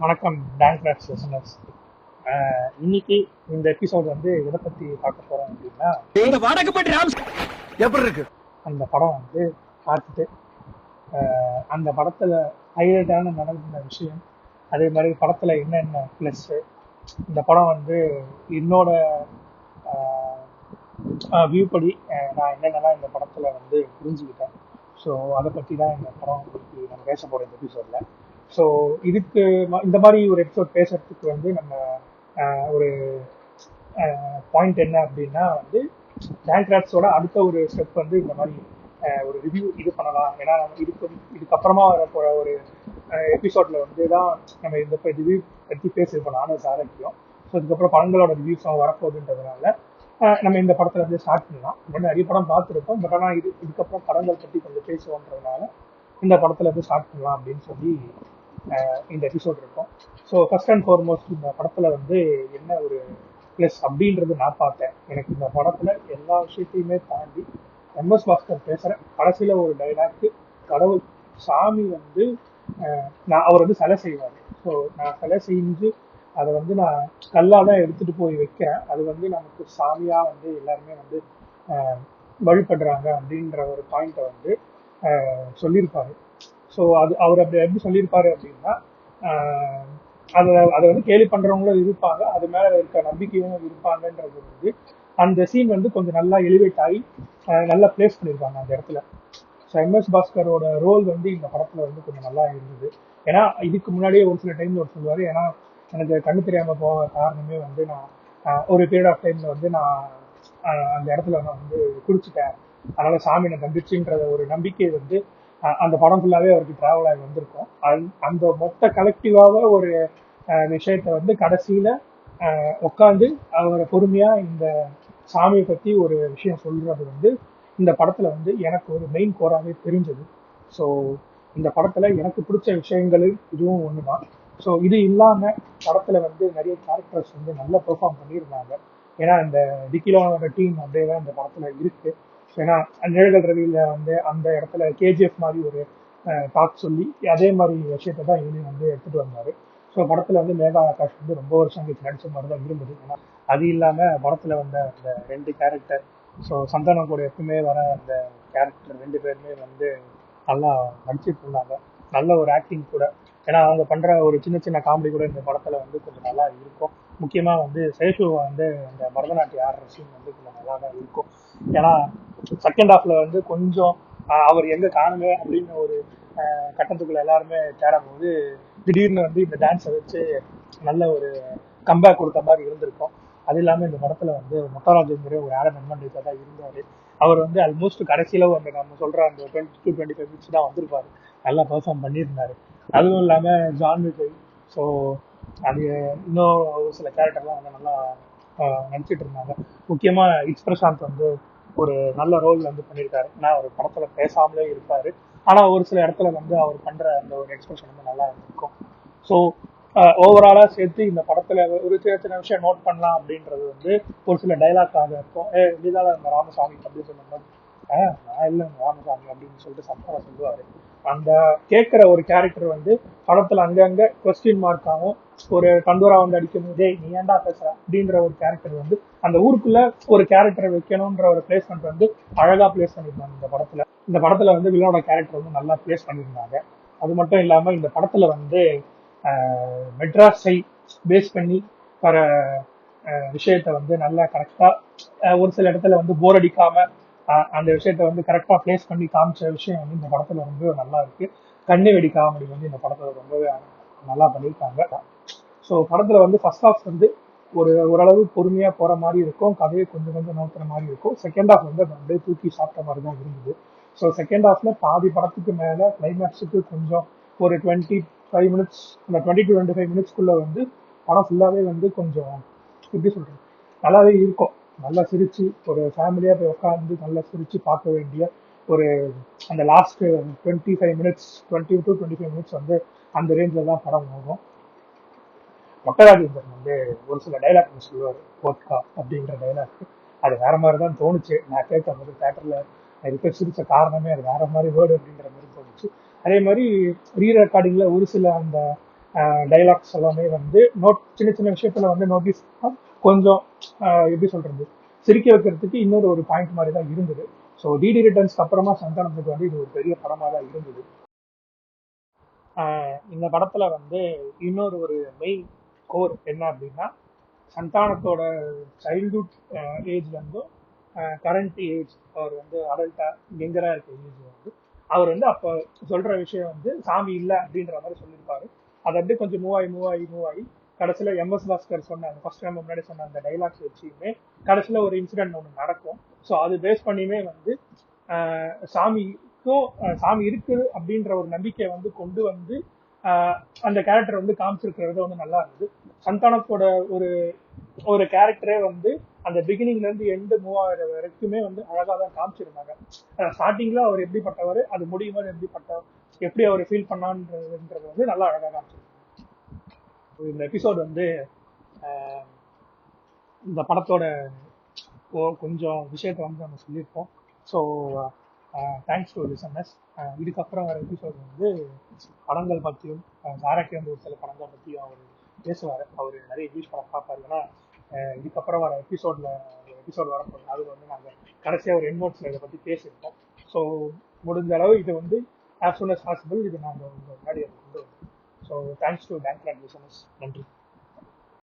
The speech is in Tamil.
வணக்கம் டான் கிராஃப்ட்ஸ் லிசனர்ஸ். இன்னைக்கு இந்த எபிசோட் வந்து எதை பற்றி பார்க்க போகிறோம் அப்படின்னா, எப்படி இருக்கு அந்த படம் வந்து பார்த்துட்டு அந்த படத்தில் ஹைலைட்டான நடந்த விஷயம், அதே மாதிரி படத்தில் என்னென்ன ப்ளஸ்ஸு, இந்த படம் வந்து என்னோட வியூ படி நான் என்னென்னலாம் இந்த படத்தில் வந்து புரிஞ்சுக்கிட்டேன். ஸோ அதை பற்றி தான் இந்த படம் இன்னைக்கு நம்ம பேச போகிறோம் இந்த எபிசோடில். ஸோ இதுக்கு இந்த மாதிரி ஒரு எபிசோட் பேசுறதுக்கு வந்து நம்ம ஒரு பாயிண்ட் என்ன அப்படின்னா வந்து டான் கிராஃப்ட்ஸோட அடுத்த ஒரு ஸ்டெப் வந்து இந்த மாதிரி ஒரு ரிவ்யூ இது பண்ணலாம். ஏன்னா இதுக்கப்புறமா வரப்போகிற ஒரு எபிசோட்ல வந்து தான் நம்ம இந்த ரிவ்யூ பற்றி பேசியிருக்கோம் நானும் சாரக்கியம். ஸோ இதுக்கப்புறம் படங்களோட ரிவ்யூஸும் வரப்போகுதுன்றதுனால நம்ம இந்த படத்துல வந்து ஸ்டார்ட் பண்ணலாம். நிறைய படம் பார்த்துருக்கோம், பட் ஆனால் இதுக்கப்புறம் படங்கள் பற்றி கொஞ்சம் பேசுவோன்றதுனால இந்த படத்துல வந்து ஸ்டார்ட் பண்ணலாம் அப்படின்னு சொல்லி இந்த எபிசோட் இருக்கும். ஸோ ஃபர்ஸ்ட் அண்ட் ஃபார்மோஸ்ட் இந்த படத்துல வந்து என்ன ஒரு ப்ளஸ் அப்படின்றது நான் பார்த்தேன். எனக்கு இந்த படத்துல எல்லா விஷயத்தையுமே தாண்டி எம்எஸ் பாஸ்கர் பேசுற கடைசியில ஒரு டைலாக்கு, கடவுள் சாமி வந்து அவர் வந்து சிலை செய்வார். ஸோ நான் சிலை செஞ்சு அதை வந்து நான் கல்லாக தான் எடுத்துட்டு போய் வைக்கிறேன், அது வந்து நமக்கு சாமியா வந்து எல்லாருமே வந்து வழிபடுறாங்க அப்படின்ற ஒரு பாயிண்ட்டை வந்து சொல்லியிருப்பாரு. ஸோ அவர் அப்படி எப்படி சொல்லியிருப்பாரு அப்படின்னா, அதை வந்து கேலி பண்றவங்களும் இருப்பாங்க, அது மேல இருக்க நம்பிக்கையும் இருப்பாங்கன்றது வந்து அந்த சீன் வந்து கொஞ்சம் நல்லா எலிவேட் ஆகி நல்லா பிளேஸ் பண்ணியிருப்பாங்க அந்த இடத்துல. ஸோ எம்எஸ் பாஸ்கரோட ரோல் வந்து இந்த படத்துல வந்து கொஞ்சம் நல்லா இருந்தது. ஏன்னா இதுக்கு முன்னாடியே ஒரு சில டைம்ல ஒரு சொல்லுவாரு, ஏன்னா எனக்கு கண்ணு தெரியாம போக காரணமே வந்து நான் ஒரு பீரியட் ஆஃப் டைம்ல வந்து நான் அந்த இடத்துல நான் வந்து குடிச்சிட்டேன், அதனால சாமி நான் தம்பிச்சுன்ற ஒரு நம்பிக்கை வந்து அந்த படம் ஃபுல்லாவே அவருக்கு டிராவல் ஆகி வந்திருக்கும். அந்த மொத்த கலெக்டிவாக ஒரு விஷயத்த வந்து கடைசியில உட்காந்து அவரை பொறுமையா இந்த சாமியை பத்தி ஒரு விஷயம் சொல்றது வந்து இந்த படத்துல வந்து எனக்கு ஒரு மெயின் கோராவே தெரிஞ்சது. ஸோ இந்த படத்துல எனக்கு பிடிச்ச விஷயங்கள் இதுவும் ஒண்ணுதான். ஸோ இது இல்லாம படத்துல வந்து நிறைய கேரக்டர்ஸ் வந்து நல்லா பெர்ஃபார்ம் பண்ணியிருந்தாங்க. ஏன்னா இந்த டிக்கிலோனோட டீம் அப்படியே தான் இந்த படத்துல இருக்கு. ஏன்னா நிழல்கள் ரவியில வந்து அந்த இடத்துல கேஜிஎஃப் மாதிரி ஒரு டாக் சொல்லி அதே மாதிரி விஷயத்தை தான் இவனையும் வந்து எடுத்துட்டு வந்தாரு. ஸோ படத்துல வந்து மேகா ஆகாஷ் வந்து ரொம்ப வருஷம் கழிச்சு நடிச்ச மாதிரி தான் இருந்தது. ஏன்னா அது இல்லாம படத்துல வந்த அந்த ரெண்டு கேரக்டர், ஸோ சந்தானம் கூட எப்பவுமே வர அந்த கேரக்டர் ரெண்டு பேருமே வந்து நல்லா நடிச்சிட்டு இருந்தாங்க. நல்ல ஒரு ஆக்டிங் கூட. ஏன்னா அவங்க பண்ற ஒரு சின்ன சின்ன காமெடி கூட இந்த படத்துல வந்து கொஞ்சம் நல்லா இருக்கும். முக்கியமா வந்து சேஷு வந்து அந்த பரதநாட்டியம் ஆடுற சீன் வந்து கொஞ்சம் நல்லா தான் இருக்கும். ஏன்னா செகண்ட் ஹாஃப்ல வந்து கொஞ்சம் அவர் எங்க காணுங்க அப்படின்னு ஒரு கட்டத்துக்குள்ள எல்லாருமே தேடும் போது திடீர்னு வந்து இந்த டான்ஸை வச்சு நல்ல ஒரு கம்பேக் கொடுத்த மாதிரி இருந்திருக்கும். அது இல்லாம இந்த படத்துல வந்து முத்தராஜங்கிற ஒரு ஆடம் அட்வான்டேஜா தான் இருந்தாரு. அவர் வந்து ஆல்மோஸ்ட் கடைசியில வந்து நம்ம சொல்ற அந்த 22-25 மினிட்ஸ் தான் வந்திருப்பாரு, நல்லா பெர்ஃபார்ம் பண்ணியிருந்தாரு. அதுவும் இல்லாம ஜான் விஜய், ஸோ அது இன்னும் ஒரு சில கேரக்டர்லாம் வந்து நல்லா நடிச்சிட்டு இருந்தாங்க. முக்கியமா இட்ஸ் பிரசாந்த் வந்து ஒரு நல்ல ரோல் வந்து பண்ணியிருக்காரு. ஏன்னா அவர் படத்துல பேசாமலே இருப்பாரு, ஆனா ஒரு சில இடத்துல வந்து அவர் பண்ற அந்த ஒரு எக்ஸ்பிரஷன் வந்து நல்லா இருக்கும். ஸோ ஓவராலா சேர்த்து இந்த படத்துல ஒரு சின்ன சின்ன விஷயம் நோட் பண்ணலாம் அப்படின்றது வந்து ஒரு சில டைலாக்காக இருக்கும். இதுதான் இந்த ராமசாமி அப்படின்னு சொல்லும்போது நான் இல்லை ராமசாமி அப்படின்னு சொல்லிட்டு சத்தமா சொல்லுவாரு. அந்த கேட்கிற ஒரு கேரக்டர் வந்து படத்துல அங்கங்க கொஸ்டின் மார்க்காகவும் ஒரு கந்தூரா வந்து அடிக்கும் போதே நீ ஏன்டா பேசுற அப்படின்ற ஒரு கேரக்டர் வந்து அந்த ஊருக்குள்ள ஒரு கேரக்டரை வைக்கணும்ன்ற ஒரு பிளேஸ்மெண்ட் வந்து அழகா பிளேஸ் பண்ணியிருந்தாங்க இந்த படத்துல. இந்த படத்துல வந்து வில்லனோட கேரக்டர் வந்து நல்லா பிளேஸ் பண்ணியிருந்தாங்க. அது மட்டும் இல்லாம இந்த படத்துல வந்து மெட்ராஸை பேஸ் பண்ணி வர விஷயத்த வந்து நல்லா கரெக்டா ஒரு சில இடத்துல வந்து போர் அடிக்காம அந்த விஷயத்த வந்து கரெக்டா பிளேஸ் பண்ணி காமிச்ச விஷயம் வந்து இந்த படத்துல ரொம்ப நல்லா இருக்கு. கண்ணு வெடி காமெடி வந்து இந்த படத்துல ரொம்பவே நல்லா பண்ணியிருக்காங்க. ஸோ படத்துல வந்து ஃபர்ஸ்ட் ஹாஃப் வந்து ஓரளவு பொறுமையா போற மாதிரி இருக்கும், கதையை கொஞ்சம் கொஞ்சம் நோக்கிற மாதிரி இருக்கும். செகண்ட் ஹாஃப் வந்து அப்படியே தூக்கி சாப்பிட்ட மாதிரி தான் இருந்தது. ஸோ செகண்ட் ஹாஃப்ல பாதி படத்துக்கு மேல கிளைமேக்ஸுக்கு கொஞ்சம் ஒரு 25 மினிட்ஸ், அந்த 20-25 மினிட்ஸ்க்குள்ள வந்து படம் ஃபுல்லாவே வந்து கொஞ்சம் எப்படி சொல்றது நல்லாவே இருக்கும். நல்லா சிரிச்சு ஒரு ஃபேமிலியா போய் உட்காந்து நல்லா சிரிச்சு பார்க்க வேண்டிய ஒரு அந்த லாஸ்ட் 20-25 மினிட்ஸ் வந்து அந்த ரேஞ்சில தான் படம் போகும். மொட்டராஜேந்திரன் வந்து ஒரு சில டைலாக் சொல்லுவார், போட்கா அப்படின்ற டைலாக். அது வேற மாதிரி தான் தோணுச்சு. நான் கேட்கும் போது தேட்டர்ல இருக்க சிரிச்ச காரணமே அது வேற மாதிரி வேர்டு அப்படின்ற மாதிரி தோணுச்சு. அதே மாதிரி ரீ ரெக்கார்டிங்ல ஒரு சில அந்த டைலாக்ஸ் எல்லாமே வந்து சின்ன சின்ன விஷயத்துல வந்து நோட்டீஸ் கொஞ்சம் எப்படி சொல்றது, சிரிக்க வைக்கிறதுக்கு இன்னொரு ஒரு பாயிண்ட் மாதிரி தான் இருந்தது. ஸோ டிடி ரிட்டர்ன்ஸ்க்கு அப்புறமா சந்தானத்துக்கு வந்து இது ஒரு பெரிய படமாக தான் இருந்தது. இந்த படத்துல வந்து இன்னொரு ஒரு மெயின் கோர் என்ன அப்படின்னா, சந்தானத்தோட சைல்ட்ஹுட் ஏஜ்ல இருந்தும் கரண்ட் ஏஜ், அவர் வந்து அடல்ட்டா யங்கரா இருக்க ஏஜ் வந்து அவர் வந்து அப்போ சொல்ற விஷயம் வந்து சாமி இல்லை அப்படின்ற மாதிரி சொல்லியிருப்பாரு. அதை அப்படியே கொஞ்சம் மூவ் ஆகி கடைசியில எம்எஸ் பாஸ்கர் சொன்ன அந்த ஃபர்ஸ்ட் டைம் முன்னாடி சொன்ன அந்த டைலாக்ஸ் வச்சுமே கடைசியில ஒரு இன்சிடென்ட் ஒன்று நடக்கும். ஸோ அது பேஸ் பண்ணியுமே வந்து சாமிக்கும் சாமி இருக்குது அப்படின்ற ஒரு நம்பிக்கையை வந்து கொண்டு வந்து அந்த கேரக்டர் வந்து காமிச்சிருக்கிறது வந்து நல்லா இருந்தது. சந்தானத்தோட ஒரு ஒரு கேரக்டரே வந்து அந்த பிகினிங்ல இருந்து எண்டு மூவ் ஆகிற வரைக்குமே வந்து அழகா தான் காமிச்சிருந்தாங்க. ஸ்டார்டிங்ல அவர் எப்படிப்பட்டவர், அது முடியும் போது எப்படி அவர் ஃபீல் பண்ணான்றது வந்து நல்லா அழகா காமிச்சிருந்தாங்க. இந்த எபிசோட் வந்து இந்த படத்தோட கொஞ்சம் விஷயத்த வந்து நம்ம சொல்லியிருப்போம். So thanks to listeners. இதுக்கப்புறம் வர எபிசோட் வந்து படங்கள் பற்றியும் டைரக்டர் வந்து ஒரு சில படங்கள் பற்றியும் அவர் பேசுவார். அவர் நிறைய இங்கிலீஷ் படம் பார்ப்பார். ஏன்னா இதுக்கப்புறம் வர எபிசோட் வரப்போகுது. அது வந்து நாங்கள் கடைசியாக ஒரு என்மோட்ஸில் இதை பற்றி பேசியிருக்கோம். ஸோ முடிஞ்ச அளவு இது வந்து ஆஸ் சூன் அஸ் பாசிபிள் இது நாங்கள் உங்கள் முன்னாடி கொண்டு வரோம். So thanks to bank listeners. நன்றி.